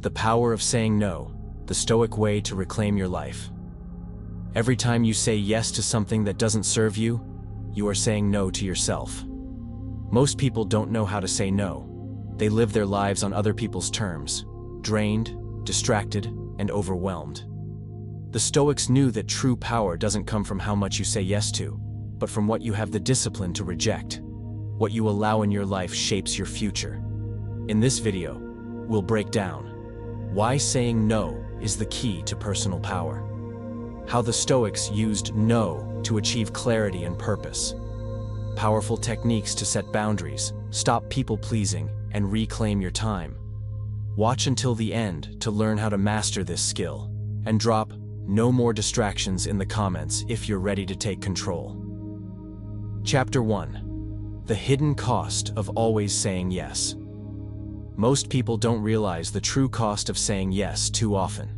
The power of saying no, the Stoic way to reclaim your life. Every time you say yes to something that doesn't serve you, you are saying no to yourself. Most people don't know how to say no. They live their lives on other people's terms, drained, distracted, and overwhelmed. The Stoics knew that true power doesn't come from how much you say yes to, but from what you have the discipline to reject. What you allow in your life shapes your future. In this video, we'll break down why saying no is the key to personal power, how the Stoics used no to achieve clarity and purpose, powerful techniques to set boundaries, stop people-pleasing, and reclaim your time. Watch until the end to learn how to master this skill, and drop no more distractions in the comments if you're ready to take control. Chapter 1. The hidden cost of always saying yes. Most people don't realize the true cost of saying yes too often.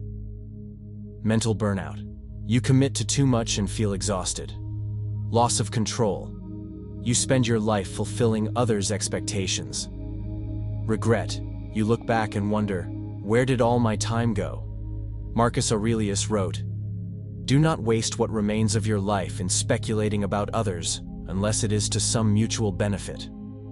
Mental burnout. You commit to too much and feel exhausted. Loss of control. You spend your life fulfilling others' expectations. Regret. You look back and wonder, where did all my time go? Marcus Aurelius wrote, "Do not waste what remains of your life in speculating about others, unless it is to some mutual benefit."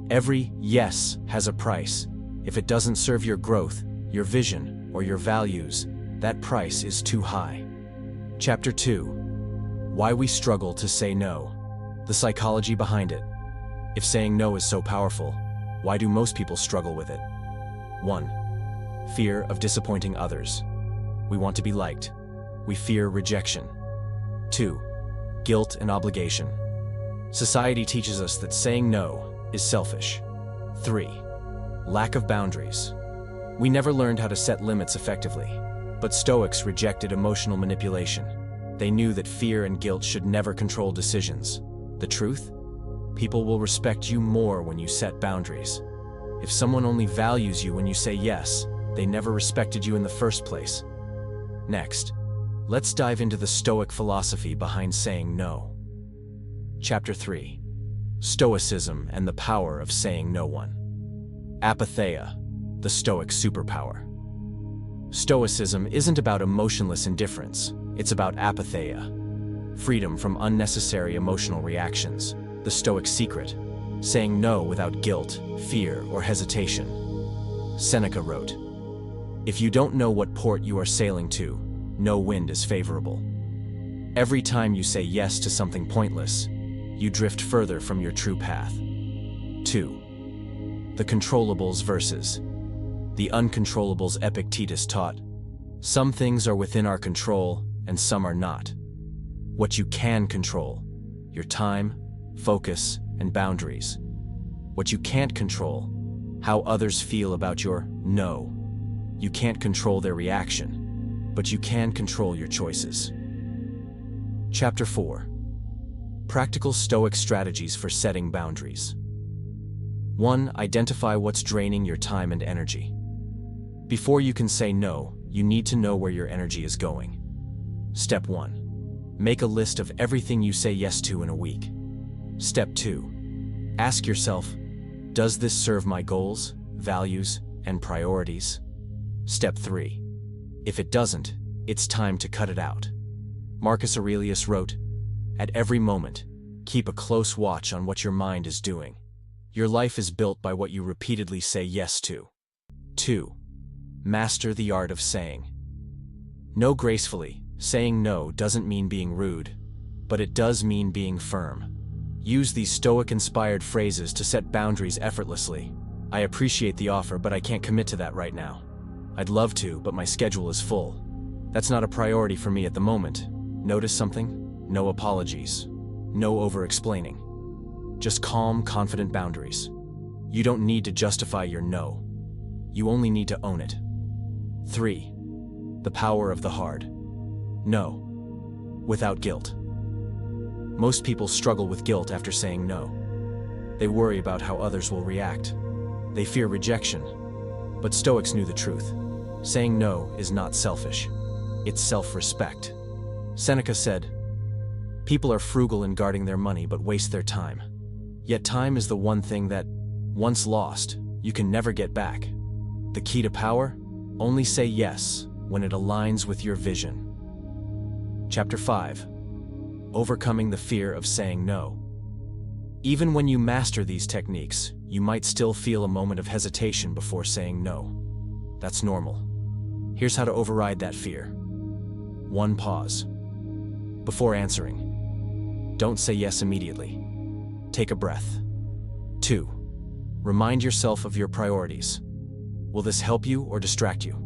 Every yes has a price. If it doesn't serve your growth, your vision, or your values, that price is too high. Chapter 2. Why we struggle to say no. The psychology behind it. If saying no is so powerful, why do most people struggle with it? 1. Fear of disappointing others. We want to be liked. We fear rejection. 2. Guilt and obligation. Society teaches us that saying no is selfish. 3. Lack of boundaries. We never learned how to set limits effectively, but Stoics rejected emotional manipulation. They knew that fear and guilt should never control decisions. The truth? People will respect you more when you set boundaries. If someone only values you when you say yes, they never respected you in the first place. Next, let's dive into the Stoic philosophy behind saying no. Chapter 3. Stoicism and the power of saying no. 1. Apatheia, the Stoic superpower. Stoicism isn't about emotionless indifference, it's about apatheia. Freedom from unnecessary emotional reactions, the Stoic secret, saying no without guilt, fear, or hesitation. Seneca wrote, "If you don't know what port you are sailing to, no wind is favorable." Every time you say yes to something pointless, you drift further from your true path. 2. The controllables versus the uncontrollables. Epictetus taught, "Some things are within our control and some are not." What you can control, your time, focus, and boundaries. What you can't control, how others feel about your no. You can't control their reaction, but you can control your choices. Chapter 4. Practical Stoic strategies for setting boundaries. 1. Identify what's draining your time and energy. Before you can say no, you need to know where your energy is going. Step 1. Make a list of everything you say yes to in a week. Step 2. Ask yourself, does this serve my goals, values, and priorities? Step 3. If it doesn't, it's time to cut it out. Marcus Aurelius wrote, "At every moment, keep a close watch on what your mind is doing. Your life is built by what you repeatedly say yes to." 2. Master the art of saying no gracefully. Saying no doesn't mean being rude, but it does mean being firm. Use these Stoic-inspired phrases to set boundaries effortlessly. "I appreciate the offer, but I can't commit to that right now. I'd love to, but my schedule is full. That's not a priority for me at the moment." Notice something? No apologies. No over-explaining. Just calm, confident boundaries. You don't need to justify your no. You only need to own it. 3. The power of the hard no. Without guilt. Most people struggle with guilt after saying no. They worry about how others will react. They fear rejection. But Stoics knew the truth. Saying no is not selfish. It's self-respect. Seneca said, "People are frugal in guarding their money but waste their time. Yet time is the one thing that, once lost, you can never get back." The key to power? Only say yes when it aligns with your vision. Chapter 5. Overcoming the fear of saying no. Even when you master these techniques, you might still feel a moment of hesitation before saying no. That's normal. Here's how to override that fear. 1. Pause. Before answering, don't say yes immediately. Take a breath. 2. Remind yourself of your priorities. Will this help you or distract you?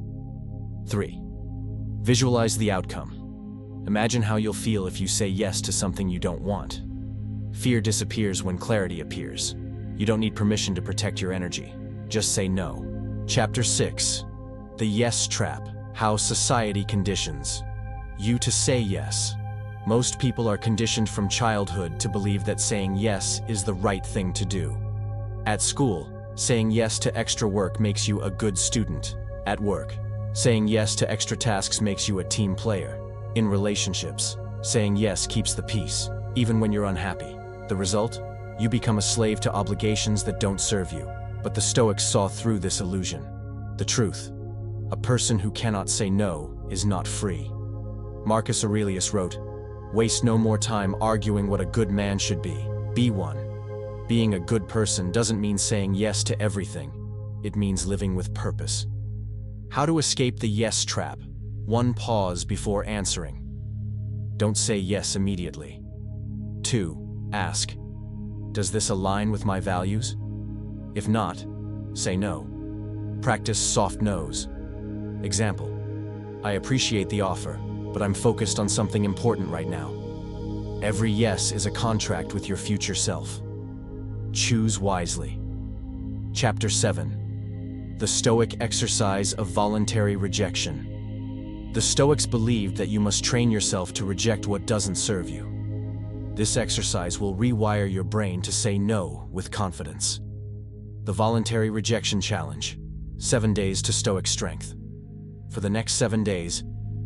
3. Visualize the outcome. Imagine how you'll feel if you say yes to something you don't want. Fear disappears when clarity appears. You don't need permission to protect your energy. Just say no. Chapter 6. The Yes Trap. How society conditions you to say yes. Most people are conditioned from childhood to believe that saying yes is the right thing to do. At school, saying yes to extra work makes you a good student. At work, saying yes to extra tasks makes you a team player. In relationships, saying yes keeps the peace, even when you're unhappy. The result? You become a slave to obligations that don't serve you. But the Stoics saw through this illusion. The truth: a person who cannot say no is not free. Marcus Aurelius wrote, "Waste no more time arguing what a good man should be. Be one." Being a good person doesn't mean saying yes to everything. It means living with purpose. How to escape the yes trap. 1. Pause before answering. Don't say yes immediately. 2. Ask, does this align with my values? If not, say no. Practice soft no's. Example: I appreciate the offer, but I'm focused on something important right now. Every yes is a contract with your future self. Choose wisely. Chapter 7. The Stoic Exercise of Voluntary Rejection. The Stoics believed that you must train yourself to reject what doesn't serve you. This exercise will rewire your brain to say no with confidence. The Voluntary Rejection Challenge. 7 days to Stoic strength. For the next 7 days,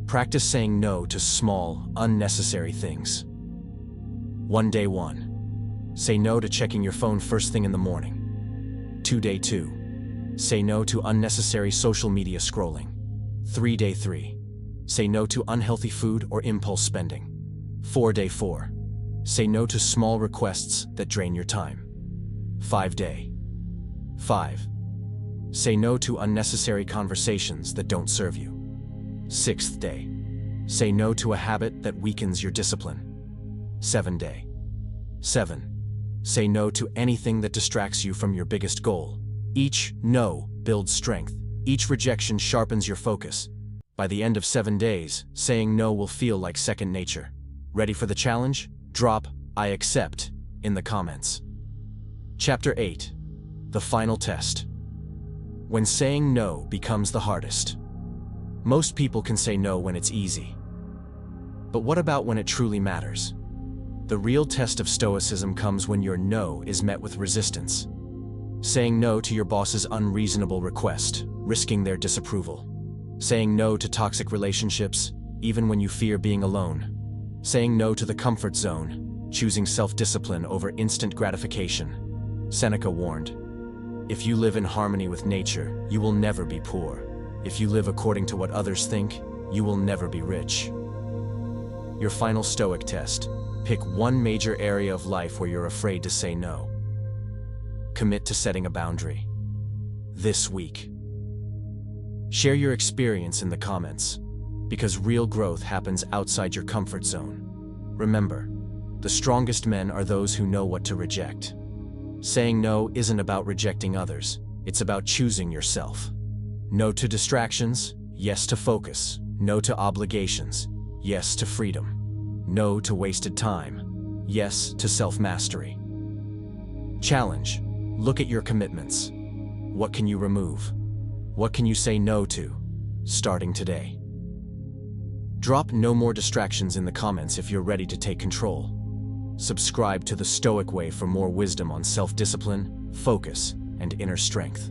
practice saying no to small, unnecessary things. 1. Day 1. Say no to checking your phone first thing in the morning. 2. Day 2. Say no to unnecessary social media scrolling. 3. Day 3. Say no to unhealthy food or impulse spending. 4. Day 4. Say no to small requests that drain your time. 5. Day 5. Say no to unnecessary conversations that don't serve you. 6th day. Say no to a habit that weakens your discipline. 7. Day 7. Say no to anything that distracts you from your biggest goal. Each no builds strength. Each rejection sharpens your focus. By the end of 7 days, saying no will feel like second nature. Ready for the challenge? Drop "I accept" in the comments. Chapter 8. The Final Test. When saying no becomes the hardest. Most people can say no when it's easy. But what about when it truly matters? The real test of Stoicism comes when your no is met with resistance. Saying no to your boss's unreasonable request, risking their disapproval. Saying no to toxic relationships, even when you fear being alone. Saying no to the comfort zone, choosing self-discipline over instant gratification. Seneca warned, "If you live in harmony with nature, you will never be poor. If you live according to what others think, you will never be rich." Your final Stoic test. Pick one major area of life where you're afraid to say no. Commit to setting a boundary. This week. Share your experience in the comments, because real growth happens outside your comfort zone. Remember, the strongest men are those who know what to reject. Saying no isn't about rejecting others, it's about choosing yourself. No to distractions, yes to focus. No to obligations, yes to freedom. No to wasted time, yes to self-mastery. Challenge. Look at your commitments. What can you remove? What can you say no to, starting today? Drop "no more distractions" in the comments if you're ready to take control. Subscribe to The Stoic Way for more wisdom on self-discipline, focus, and inner strength.